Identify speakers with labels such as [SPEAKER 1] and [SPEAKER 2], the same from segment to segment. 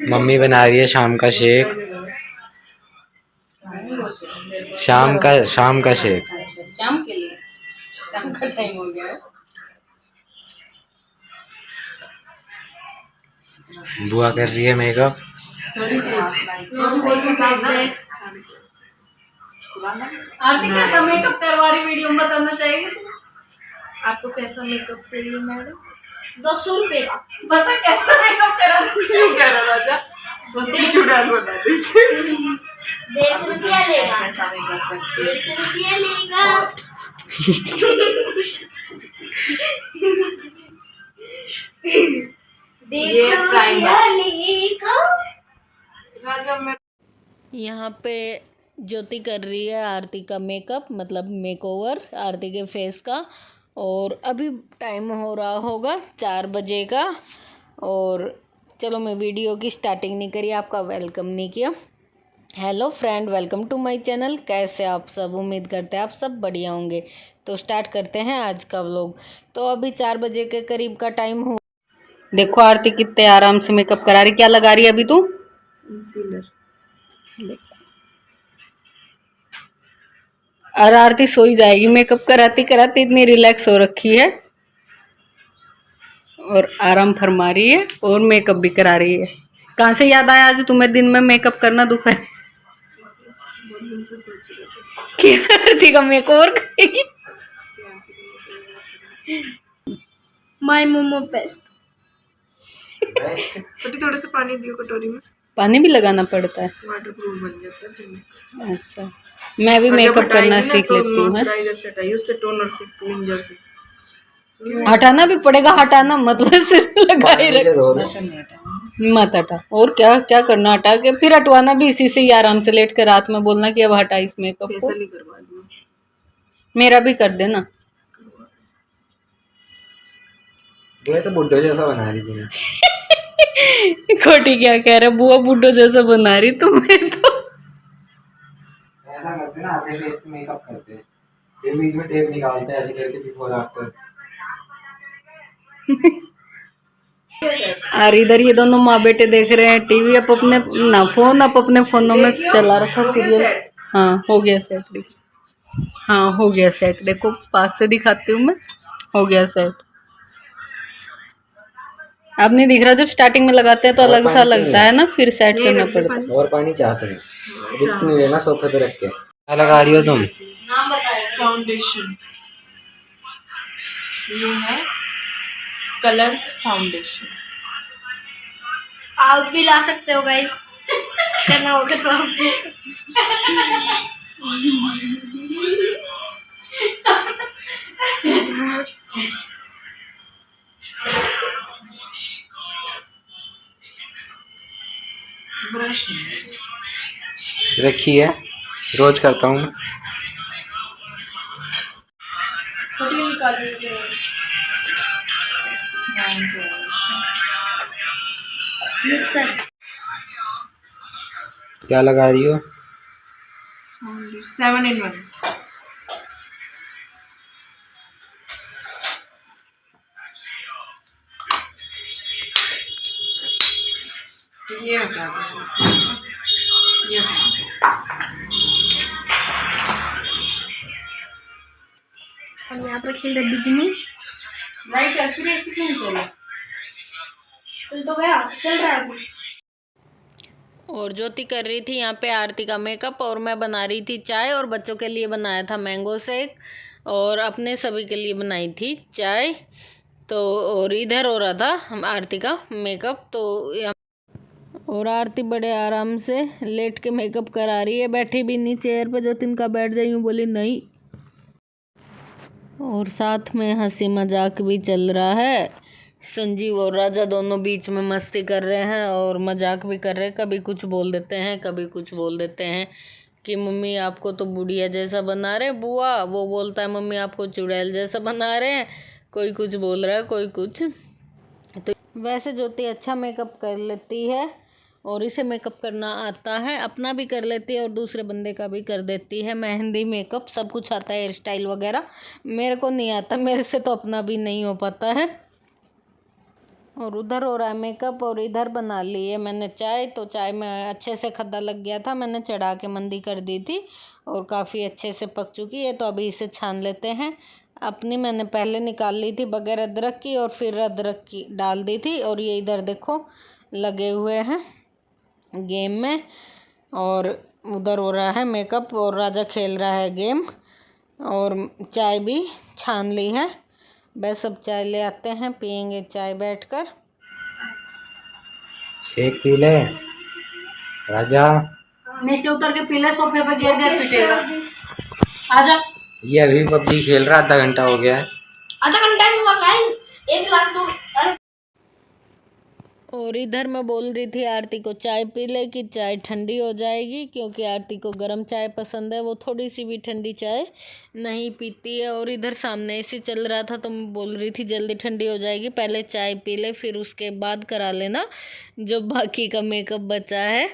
[SPEAKER 1] Mummy बना रही है शाम का शेक। शाम का शेक।
[SPEAKER 2] शाम के लिए शाम का टाइम हो गया है।
[SPEAKER 1] बुआ कर रही है मेकअप।
[SPEAKER 2] आरती कैसा मेकअप करवा रही वीडियो में बताना चाहिए तुम।
[SPEAKER 3] आपको कैसा मेकअप चाहिए मैडम?
[SPEAKER 4] 200 रुपए का।
[SPEAKER 2] बता कैसा मेकअप करा
[SPEAKER 3] क्यों कह रहा राजा? सस्ती चुड़ैल बना दीजिए।
[SPEAKER 4] 150 रुपया लेगा।
[SPEAKER 3] कैसा मेकअप करते
[SPEAKER 4] 150 रुपया लेगा।
[SPEAKER 3] ये प्राइमर
[SPEAKER 4] लेगा।
[SPEAKER 3] राजा मैं
[SPEAKER 2] यहाँ पे ज्योति कर रही है आरती का मेकअप, मतलब मेकओवर आरती के फेस का। और अभी टाइम हो रहा होगा 4 बजे का। और चलो, मैं वीडियो की स्टार्टिंग नहीं करी, आपका वेलकम नहीं किया। Hello friend, welcome to my channel. कैसे आप सब? उम्मीद करते हैं आप सब बढ़िया होंगे। तो स्टार्ट करते हैं आज का व्लॉग। तो अभी 4 बजे के करीब का टाइम हो। देखो आरती कितने आराम से मेकअप करा रही। क्या लगा रही है अभी तू?
[SPEAKER 3] कंसीलर।
[SPEAKER 2] और आरती सो ही जाएगी, मेकअप कराती कराती इतनी रिलैक्स हो रखी है और आराम फरमा रही है और मेकअप भी करा रही है। कहाँ से याद आया आज तुम्हें दिन में मेकअप करना दोपहर?
[SPEAKER 3] बहुत दिन से सोच रहे थे
[SPEAKER 2] क्या आरती का मेकओवर करेगी?
[SPEAKER 4] My momo paste.
[SPEAKER 3] थोड़े से पानी दियो कटोरी में।
[SPEAKER 2] पानी भी लगाना पड़ता है?
[SPEAKER 3] वाटर प्रूफ बन जाता है फिर मेकअप।
[SPEAKER 2] अच्छा, मैं भी मेकअप करना सीख लेती हूँ।
[SPEAKER 3] मॉइस्चराइजर से हटाइए, उससे टोनर से क्लींजर से
[SPEAKER 2] हटाना भी पड़ेगा, हटाना मतलब सिर्फ लगा ही रख मत हटा। और क्या क्या करना हटा के, फिर हटवाना भी इसी से ही आराम से लेट कर रात में बोलना कि अब हटा इस मेकअप को।
[SPEAKER 3] फेशियल ही करवा दूँ।
[SPEAKER 2] मेरा भी कर देना।
[SPEAKER 1] ये तो बुड्ढो जैसा बना रही थी।
[SPEAKER 2] खोटी क्या कह रहा, बुआ बुड्ढो जैसा बना रही तुम्हें तो।
[SPEAKER 1] ऐसा करते ना, आधे फेस पे मेकअप करते हैं, फिर बीच में टेप निकालते हैं ऐसे करके बिफोर आफ्टर।
[SPEAKER 2] और इधर ये दोनों माँ बेटे देख रहे हैं टीवी, अप अपने ना फोन अप अपने फोनों में चला रखा सीरियल। हाँ हो गया सेट, देखो। हाँ हो गया सेट, देखो पास से दिखाती हूँ मैं। हो गया सेट। अब नहीं दिख रहा, जब स्टार्टिंग में लगाते हैं तो अलग सा लगता है ना, फिर सेट करना पड़ता है।
[SPEAKER 1] और पानी चाहते हैं, रिस्क नहीं लेना सोफे पे रख के। क्या लगा रही हो तुम?
[SPEAKER 2] नाम बताइए।
[SPEAKER 3] फाउंडेशन, ये है कलर्स फाउंडेशन।
[SPEAKER 4] आप भी ला सकते हो गाइस, करना होगा तो आप भी।
[SPEAKER 3] ब्रश
[SPEAKER 1] रखी है, रोज करता हूँ मैं।
[SPEAKER 3] कटिंग निकालिए।
[SPEAKER 4] मिक्सर।
[SPEAKER 1] क्या लगा रही हो?
[SPEAKER 3] 7 in 1। ये हटा दो, ये हटा दो।
[SPEAKER 4] हम यहाँ पर खेल रहे बिजली।
[SPEAKER 2] लाइट एक्यूरेसी क्यों चला?
[SPEAKER 4] चल तो गया, चल रहा है।
[SPEAKER 2] और ज्योति कर रही थी यहाँ पे आरती का मेकअप, और मैं बना रही थी चाय। और बच्चों के लिए बनाया था मैंगो शेक, और अपने सभी के लिए बनाई थी चाय। तो और इधर हो रहा था हम आरती का मेकअप। तो और आरती बड़े आराम से लेट के मेकअप करा रही है, बैठी भी नहीं चेयर पे। जो तिनका बैठ जाई हूँ, बोली नहीं। और साथ में हंसी मजाक भी चल रहा है। संजीव और राजा दोनों बीच में मस्ती कर रहे हैं और मजाक भी कर रहे हैं। कभी कुछ बोल देते हैं, कभी कुछ बोल देते हैं कि मम्मी आपको तो बुढ़िया जैसा बना रहे बुआ। वो बोलता है मम्मी आपको चुड़ैल जैसा बना रहे हैं। कोई कुछ बोल रहा है, कोई कुछ। तो वैसे ज्योति अच्छा मेकअप कर लेती है और इसे मेकअप करना आता है, अपना भी कर लेती है और दूसरे बंदे का भी कर देती है। मेहंदी मेकअप सब कुछ आता है, हेयर स्टाइल वगैरह। मेरे को नहीं आता, मेरे से तो अपना भी नहीं हो पाता है। और उधर हो रहा है मेकअप और इधर बना ली है मैंने चाय। तो चाय में अच्छे से खद्दा लग गया था, मैंने चढ़ा के मंदी कर दी थी और काफ़ी अच्छे से पक चुकी है। तो अभी इसे छान लेते हैं। अपनी मैंने पहले निकाल ली थी बगैर अदरक की और फिर अदरक की डाल दी थी। और ये इधर देखो लगे हुए हैं गेम में और उधर हो रहा है मेकअप और राजा खेल रहा है गेम। और चाय भी छान ली है। बस अब चाय ले आते हैं, पियेंगे चाय बैठकर।
[SPEAKER 1] शेक पी ले राजा।
[SPEAKER 2] नीचे उतर के पीले, सोफे पे गिर गया पिटेगा। आजा।
[SPEAKER 1] ये अभी पबजी खेल रहा, आधा घंटा हो गया है।
[SPEAKER 4] आधा घंटा नहीं हुआ गाइस, 1 लाख 2।
[SPEAKER 2] और इधर मैं बोल रही थी आरती को चाय पी ले कि चाय ठंडी हो जाएगी, क्योंकि आरती को गर्म चाय पसंद है, वो थोड़ी सी भी ठंडी चाय नहीं पीती है। और इधर सामने एसी चल रहा था तो मैं बोल रही थी जल्दी ठंडी हो जाएगी, पहले चाय पी ले फिर उसके बाद करा लेना जो बाकी का मेकअप बचा है।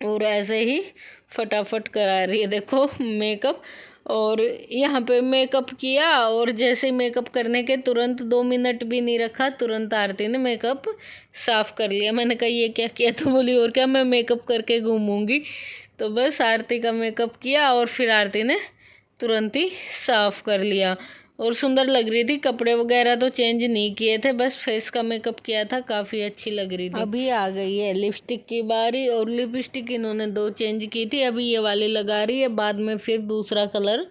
[SPEAKER 2] और ऐसे ही फटाफट करा रही है देखो मेकअप। और यहाँ पे मेकअप किया और जैसे मेकअप करने के तुरंत 2 मिनट भी नहीं रखा, तुरंत आरती ने मेकअप साफ़ कर लिया। मैंने कहा ये क्या किया, तो बोली और क्या, मैं मेकअप करके घूमूंगी। तो बस आरती का मेकअप किया और फिर आरती ने तुरंत ही साफ़ कर लिया और सुंदर लग रही थी। कपड़े वगैरह तो चेंज नहीं किए थे, बस फेस का मेकअप किया था, काफ़ी अच्छी लग रही थी। अभी आ गई है लिपस्टिक की बारी और लिपस्टिक इन्होंने 2 चेंज की थी, अभी ये वाली लगा रही है, बाद में फिर दूसरा कलर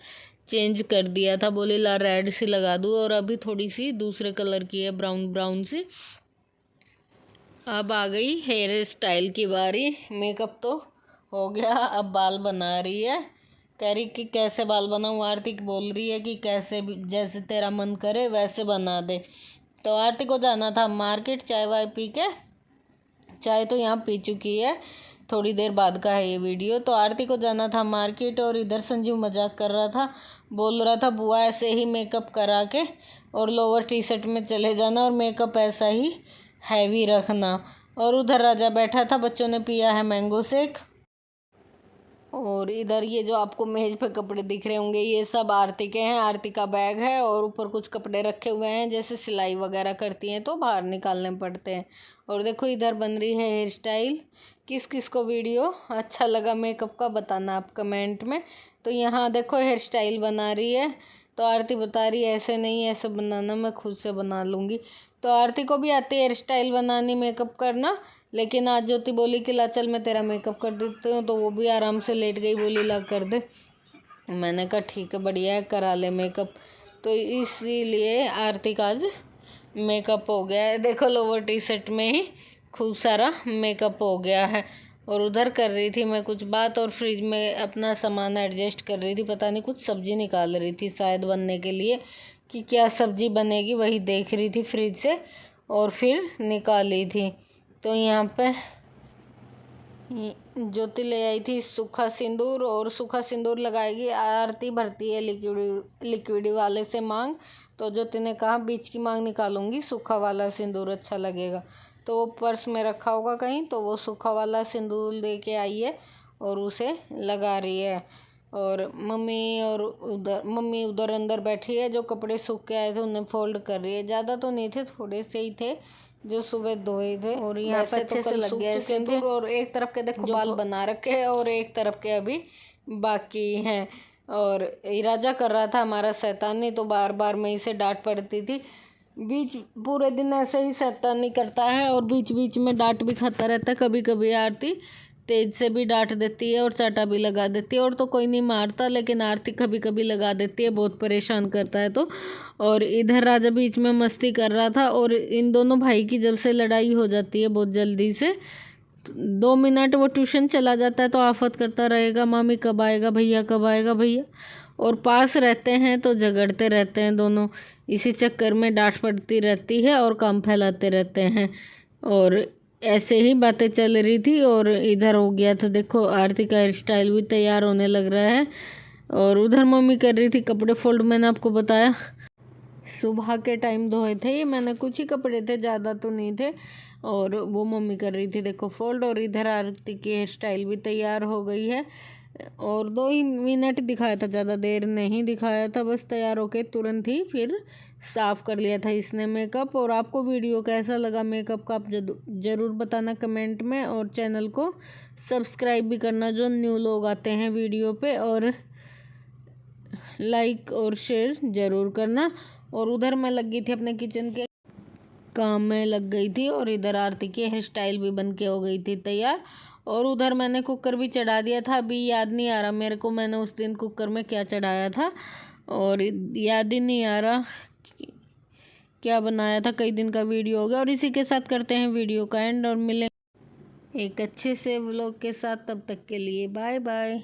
[SPEAKER 2] चेंज कर दिया था, बोली ला रेड सी लगा दूँ। और अभी थोड़ी सी दूसरे कलर की है, ब्राउन ब्राउन सी। अब आ गई हेयर स्टाइल की बारी। मेकअप तो हो गया, अब बाल बना रही है। कह रही कि कैसे बाल बनाऊँ, आरती बोल रही है कि कैसे भी जैसे तेरा मन करे वैसे बना दे। तो आरती को जाना था मार्केट चाय वाय पी के, चाय तो यहाँ पी चुकी है, थोड़ी देर बाद का है ये वीडियो। तो आरती को जाना था मार्केट और इधर संजीव मजाक कर रहा था, बोल रहा था बुआ ऐसे ही मेकअप करा के और लोअर टी शर्ट में चले जाना और मेकअप ऐसा ही हैवी रखना। और उधर राजा बैठा था, बच्चों ने पिया है मैंगो शेक। और इधर ये जो आपको मेज पे कपड़े दिख रहे होंगे ये सब आरती के हैं, आरती का बैग है और ऊपर कुछ कपड़े रखे हुए हैं, जैसे सिलाई वगैरह करती हैं तो बाहर निकालने पड़ते हैं। और देखो इधर बन रही है हेयर स्टाइल। किस किस को वीडियो अच्छा लगा मेकअप का बताना आप कमेंट में। तो यहाँ देखो हेयर स्टाइल बना रही है, तो आरती बता रही है ऐसे नहीं ऐसे बनाना, मैं खुद से बना लूँगी। तो आरती को भी आती है हेयर स्टाइल बनानी, मेकअप करना, लेकिन आज ज्योति बोली कि ला चल मैं तेरा मेकअप कर देती हूँ, तो वो भी आराम से लेट गई, बोली ला कर दे। मैंने कहा ठीक है बढ़िया है करा ले मेकअप। तो इसीलिए आरती का आज मेकअप हो गया है, देखो लोअर टी शर्ट में ही खूब सारा मेकअप हो गया है। और उधर कर रही थी मैं कुछ बात और फ्रिज में अपना सामान एडजस्ट कर रही थी, पता नहीं कुछ सब्ज़ी निकाल रही थी शायद बनने के लिए, कि क्या सब्ज़ी बनेगी वही देख रही थी फ्रिज से और फिर निकाली थी। तो यहाँ पे ज्योति ले आई थी सूखा सिंदूर और सूखा सिंदूर लगाएगी, आरती भरती है लिक्विड वाले से मांग। तो ज्योति ने कहा बीच की मांग निकालूंगी, सूखा वाला सिंदूर अच्छा लगेगा। तो वो पर्स में रखा होगा कहीं, तो वो सूखा वाला सिंदूर दे के आई है और उसे लगा रही है। और मम्मी उधर अंदर बैठी है, जो कपड़े सूख के आए थे उन्हें फोल्ड कर रही है। ज़्यादा तो नहीं थे, थोड़े से ही थे जो सुबह धोए थे। और यहाँ पे अच्छे से लग गया सिंदूर। और एक तरफ के देखो बाल बना रखे हैं और एक तरफ के अभी बाकी हैं। और राजा कर रहा था हमारा शैतानी, तो बार बार मैं इसे डांट पड़ती थी। पूरे दिन ऐसे ही शैतानी करता है और बीच बीच में डांट भी खाता रहता है। कभी कभी आरती तेज से भी डांट देती है और चाटा भी लगा देती है। और तो कोई नहीं मारता, लेकिन आरती कभी कभी लगा देती है, बहुत परेशान करता है तो। और इधर राजा बीच में मस्ती कर रहा था और इन दोनों भाई की जब से लड़ाई हो जाती है बहुत जल्दी से, 2 मिनट वो ट्यूशन चला जाता है तो आफत करता रहेगा, मामी कब आएगा भैया, कब आएगा भैया। और पास रहते हैं तो झगड़ते रहते हैं दोनों, इसी चक्कर में डांट पड़ती रहती है और काम फैलाते रहते हैं। और ऐसे ही बातें चल रही थी। और इधर हो गया था देखो आरती का हेयर स्टाइल भी तैयार होने लग रहा है। और उधर मम्मी कर रही थी कपड़े फोल्ड, मैंने आपको बताया सुबह के टाइम धोए थे ये मैंने, कुछ ही कपड़े थे, ज़्यादा तो नहीं थे। और वो मम्मी कर रही थी देखो फोल्ड। और इधर आरती की हेयर स्टाइल भी तैयार हो गई है और 2 ही मिनट दिखाया था, ज़्यादा देर नहीं दिखाया था, बस तैयार होके तुरंत ही फिर साफ़ कर लिया था इसने मेकअप। और आपको वीडियो कैसा लगा मेकअप का आप ज़रूर बताना कमेंट में, और चैनल को सब्सक्राइब भी करना जो न्यू लोग आते हैं वीडियो पे, और लाइक और शेयर ज़रूर करना। और उधर मैं लग गई थी अपने किचन के काम में लग गई थी, और इधर आरती की हेयर स्टाइल भी बन के हो गई थी तैयार। और उधर मैंने कुकर भी चढ़ा दिया था, अभी याद नहीं आ रहा मेरे को मैंने उस दिन कुकर में क्या चढ़ाया था, और याद ही नहीं आ रहा क्या बनाया था, कई दिन का वीडियो हो गया। और इसी के साथ करते हैं वीडियो का एंड, और मिलेंगे एक अच्छे से व्लॉग के साथ। तब तक के लिए बाय बाय।